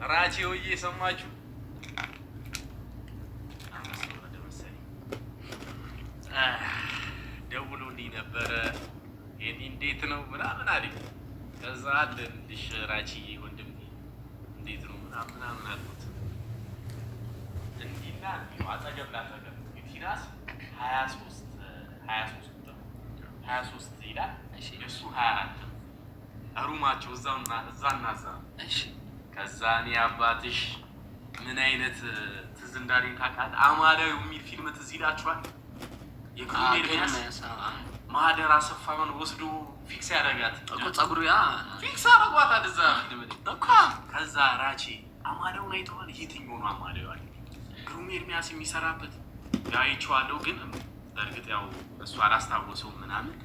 ራቼው እየሰማችሁ ደውሎልኝ ነበረ። ይሄን እንዴት ነው ምናምን አለኝ። ከዛ አለልሽ ራቼዬ ወንድሜ እንዴት ነው ምናምን አልኩት። እንዲና አጠገብ ላጠገብ ቲናስ 23 ይላል። እሱ 24 ሩማቸው እዛና እዛ። ከዛ እኔ አባትሽ ምን አይነት ትዝ እንዳለኝ ታውቃለህ? አማላዊ የሚል ፊልም ትዝ ይላችኋል? የኮሜዲያስ ማህደር አሰፋውን ወስዶ ፊክስ ያደርጋት እኮ ጸጉሩ ፊክስ አደረጓት እዛ ፊልም እኮ። ከዛ ራቼ አማላውን አይተዋል? የትኛው ነው አማላው? ግሩም ኤርሚያስ የሚሰራበት አይቼዋለሁ፣ ግን በእርግጥ ያው እሱ አላስታወሰውም ምናምን።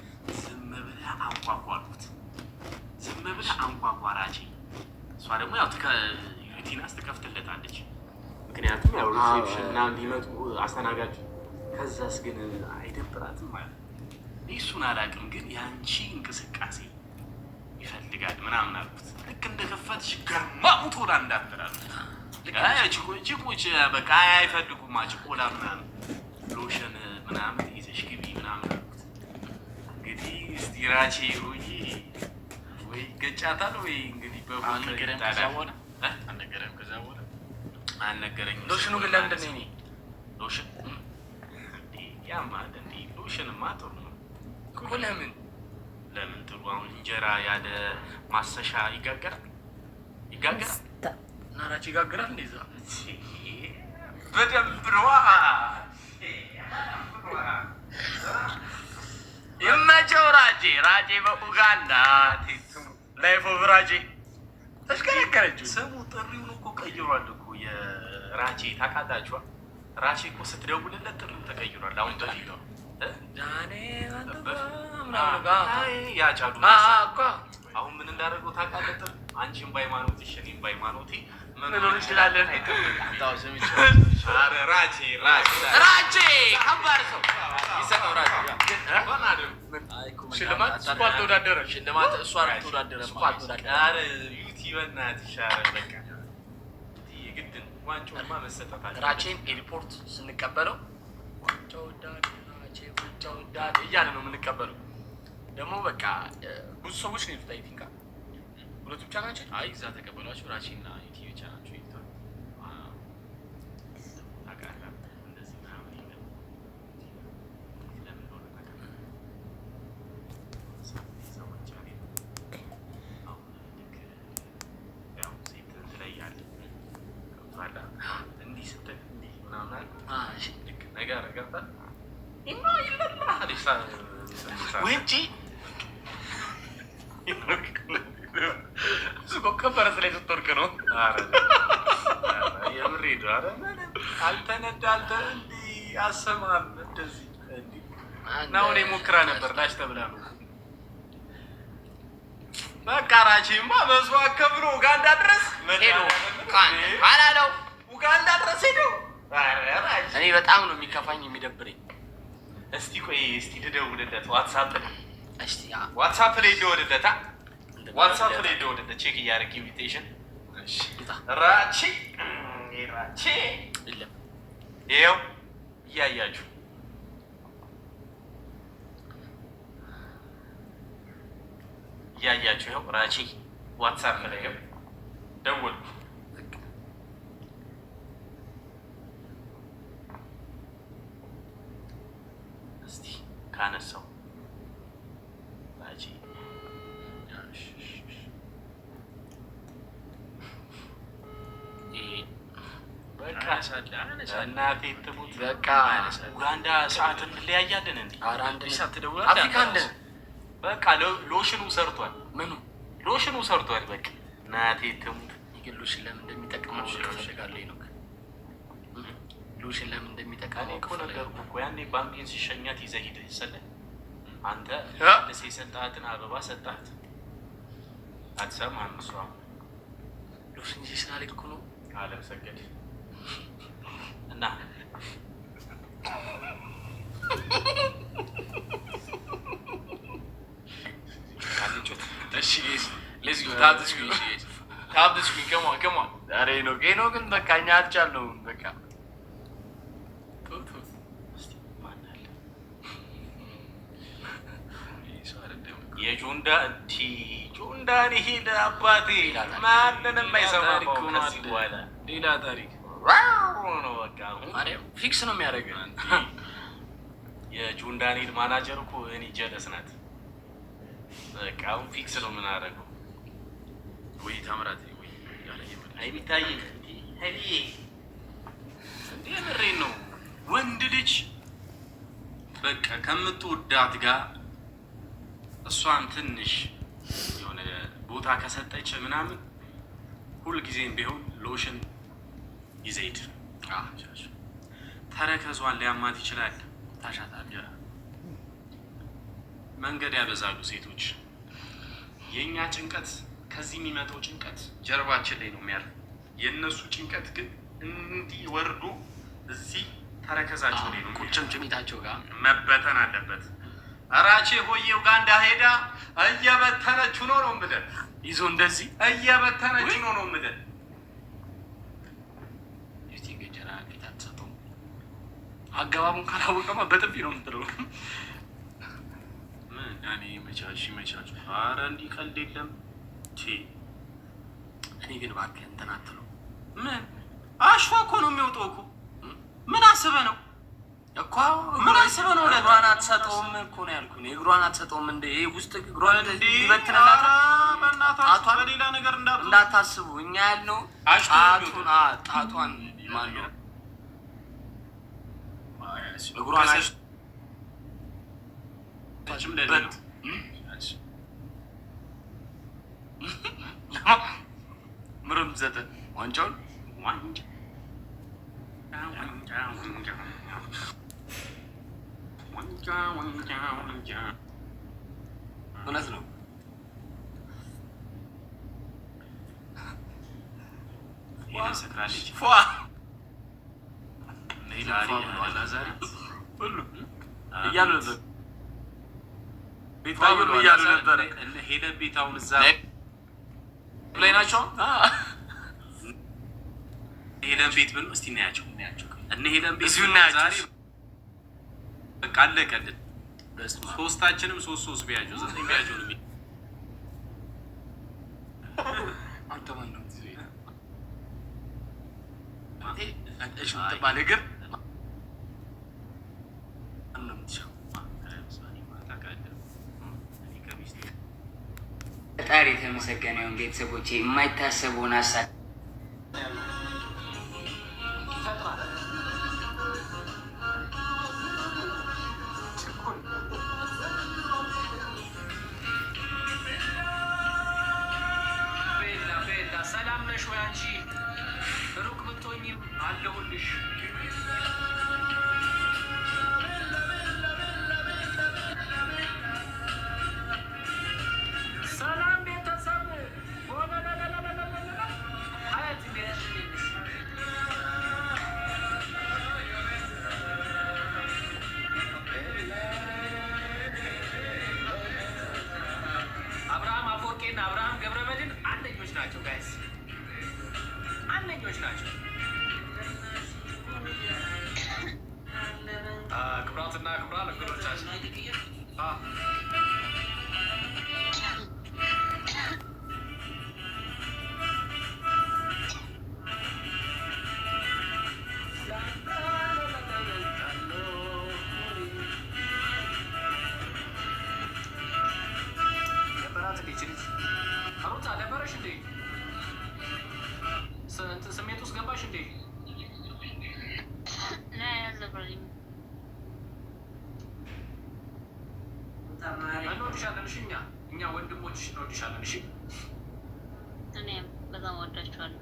ዝም ብለህ አንኳኳሉት። ዝም ብለህ አንኳኳ ራቼ። እሷ ደግሞ ያው ቲናስ ትከፍትለታለች፣ ምክንያቱም ያው ሪሴፕሽን ምናምን ሊመጡ አስተናጋጅ። ከዛስ ግን አይደብራትም ማለት እሱን አላውቅም፣ ግን የአንቺ እንቅስቃሴ ይፈልጋል ምናምን አልኩት። ልክ እንደከፈትሽ ገርማ ሙቶላ እንዳትላሉ ጭቆች በቃ አይፈልጉማ ጭቆላ ምናምን ሎሽን ምናምን ይዘሽ ግቢ ምናምን አልኩት። እንግዲህ እስቲ ራቼ ወይ ገጫታል ወይ እንግዲህ አልነገረኝም። ከዛ በኋላ አልነገረኝም። ሎሽኑ ግን ለምንድን ነው? እኔ ሎሽን ያማል እንዴ? ሎሽንማ ጥሩ ነው እኮ። ለምን ጥሩ? አሁን እንጀራ ያለ ማሰሻ ይጋገራል እና ራቼ ይጋገራል እንደዛ በደንብ ነዋ። ይመቸው ራቼ በኡጋንዳ ላይፍ ኦፍ ራቼ ተሽከረከረችው። ስሙ ጥሪውን እኮ ቀይሯል እኮ የራቼ ታውቃላችኋል? ራቼ እኮ ስትደውልለት ጥሪው ተቀይሯል። አሁን በፊት ነው ያጫሉ እኮ። አሁን ምን እንዳደረገው ታውቃለህ? ጥሪ አንቺን በሃይማኖትሽ እኔም በሃይማኖቴ መኖር እንችላለን። ራቼ ከባድ ሰው ይሰጠው። ሽልማት እሱ አልተወዳደረም። ሽልማት እሱ አልተወዳደረም። በእናትሽ በቃ የግድ ዋንጫውማ መሰጠት አለ። ራቼን ኤርፖርት ስንቀበለው ዋንጫው ወዳድ እያለ ነው የምንቀበለው። ደግሞ በቃ ብዙ ሰዎች ነው የሄዱት። አይ ቲንክ ሁለቱ ብቻ ናቸው። አይ እዛ ተቀበሏቸው። ራቼና ኢቲ ብቻ ናቸው የሄዱት። እንደዚህ ምናምን ለምን ሆነ እንዲህ ስትል እንዲህ ምናምን ልክ ነገር ገብታል ውጪ ከፈረስ ላይ ስትወርቅ ነው። የምር ሄዱ። ኧረ አልተነዳልተ እንዲህ አሰማም እንደዚህ እና አሁን ሞክራ ነበር ላሽ ተብላ ነው። በቃ ራቼማ መስዋዕት ከፍሎ ኡጋንዳ ድረስ ሄዶ አላለው። ኡጋንዳ ድረስ ሄዶ እኔ በጣም ነው የሚከፋኝ የሚደብረኝ። እስቲ ቆይ ልደውልለት ዋትሳፕ ላይ ልደውልለት ቼክ እያደረግ ኢንቪቴሽን ራቼ የለም ይኸው እያያችሁ ይኸው ራቼ ዋትሳፕ ላይ ደወልኩ። እስቲ ካነሳው ራቼ እናቴ ትሙት በቃ ኡጋንዳ ሰዓት እንለያያለን እንዴ? አንድ ሰዓት ትደውላለህ። አፍሪካ እንደ በቃ ሎሽኑ ሰርቷል። ምኑ ሎሽኑ ሰርቷል። በቃ እናቴ ትሙት። ግን ሎሽን ለምን እንደሚጠቅም ፈልጋለሁ ነው። ሎሽን ለምን እንደሚጠቅም እኮ ነገርኩህ እኮ ያኔ ባምቢን ሲሸኛት ይዘህ ሂደህ ሰለ አንተ ለሴ ሰጣትን አበባ ሰጣት አትሰማም። እሷ ሎሽን ይሽናል እኮ ነው አለም ሰገድ እና እሺ let's go that is good. ካብስ ከማ ዛሬ ነው ግን በቃ እኛ አልቻልነውም። በቃ ጆንዳን ሄደ አባቴ ማንንም አይሰማም። ከዚህ በኋላ ሌላ ታሪክ ነው። በቃ ፊክስ ነው የሚያደርገው። የጆን ዳንኤል ማናጀር እኮ እኔ ጀለስ ናት። በቃ አሁን ፊክስ ነው የምናደርገው። ወይ ታምራት ወይ አይሚታይ ሄዲ የምሬን ነው። ወንድ ልጅ በቃ ከምትወዳት ጋር እሷን ትንሽ የሆነ ቦታ ከሰጠች ምናምን ሁልጊዜም ቢሆን ሎሽን ይዘይድ ተረከዟን ሊያማት ይችላል። ታሻታለህ። መንገድ ያበዛሉ ሴቶች። የእኛ ጭንቀት ከዚህ የሚመጣው ጭንቀት ጀርባችን ላይ ነው የሚያልፍ። የእነሱ ጭንቀት ግን እንዲህ ወርዶ እዚህ ተረከዛቸው ላይ ነው ቁርጭምጭሚታቸው ጋር መበተን አለበት። እራቼ ሆዬው ጋር እንዳሄዳ እየበተነች ነው የምልህ። ይዞ እንደዚህ እየበተነች ነው የምልህ። አገባቡን ካላወቀማ በጥፊ ነው የምትለው። ምን እኔ መቻች ኧረ እንዲህ ቀልድ የለም። እኔ ግን እባክህ እንትን አትለው። ምን አሸዋ እኮ ነው የሚወጣው እኮ። ምን አስበህ ነው እኮ? ምን አስበህ ነው? እግሯን አትሰጠውም እኮ ነው ያልኩህ። እግሯን አትሰጠውም እንደ ይሄ ውስጥ እግሯን ይበትንላት። በእናታችሁ በሌላ ነገር እንዳታስቡ። እኛ ያልነው ጣቷን ማን ነው እግሯን ምርም ዘጠ ዋንጫውን እውነት ነው። ሰክራለች እያሉ ነበር። ሄደ ቤታውን እዛ ላይ ናቸው። ሄለን ቤት ብሎ እስቲ እናያቸው እነ ሄለን ቤት ዛሬ በቃ አለቀልን። ሶስታችንም ሶስት ቢያቸው 9 ቢያቸው ነው። አንተ ማን ነው እሺ ተባለ ግን ፈጣሪ የተመሰገነ ይሁን። ቤተሰቦቼ የማይታሰበውን ሀሳብ ሰላም ነሽ ወይ አንቺ? ሩቅ ብትሆኝም አለሁልሽ። ሰላም ቤተሰብ አብርሃም አፈወርቄና አብርሃም ገብረመድህን አንደኞች ናቸው። ጋይስ አንደኞች ናቸው። ክቡራትና ክቡራን እንግዶቻችን ስሜት ውስጥ ገባሽ እንዴ? እንወድሻለን። እሺ እኛ ወንድሞችሽ እንወድሻለን። እሺ እኔም በጣም ወዳችኋለሁ።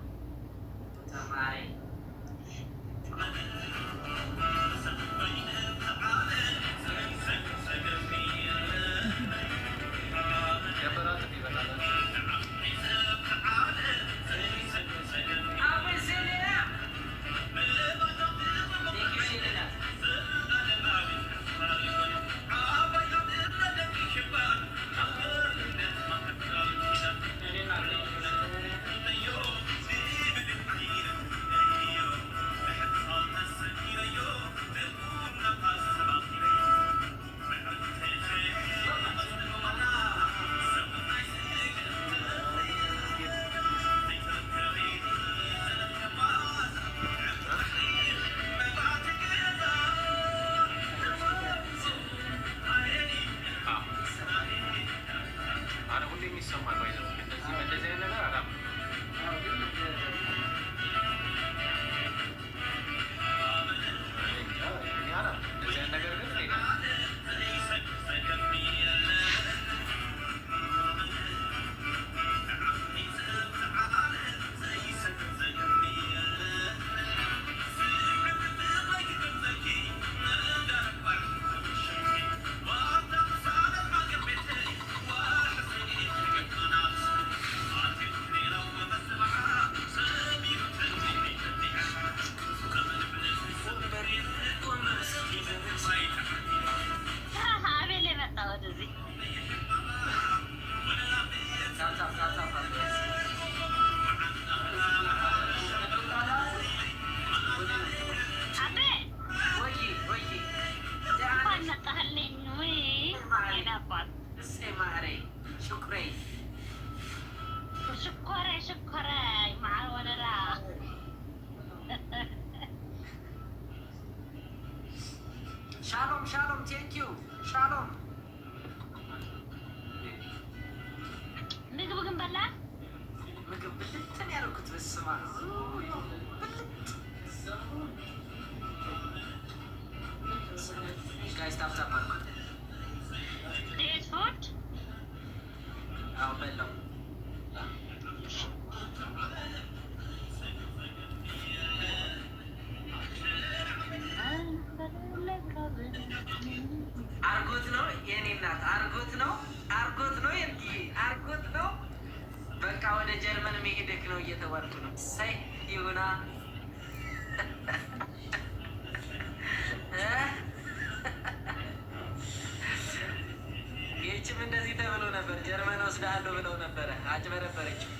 በስመ አብ ጋይስ ታፕ ታፕ አድርጉ። አዎ በላው አርጎት ነው የኔ እናት አርጎት ነው አርጎት ነው። በቃ ወደ ጀርመን መሄድክ ነው እየተባልኩ ነው። ሳይ ይሁና ይህችም እንደዚህ ተብሎ ነበር። ጀርመን ወስዳለሁ ብለው ነበረ። አጭበረበረችው።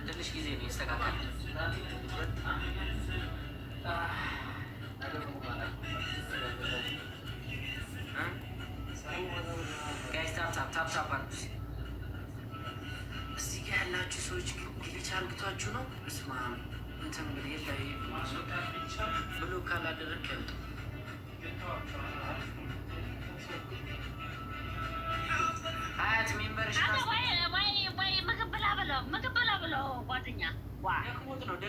ትንሽ ጊዜ ነው ይስተካከል። ጋይስ ታፕታፕ አድርጉ። እዚህ ጋ ያላችሁ ሰዎች ግሊች አርግቷችሁ ነው። እስማ እንትን እንግዲህ ብሎ ካላደረግ ያሉ ሀያት ሜምበርሽ ምግብ ብላ ብለው ጓደኛ ደክሞት ነው።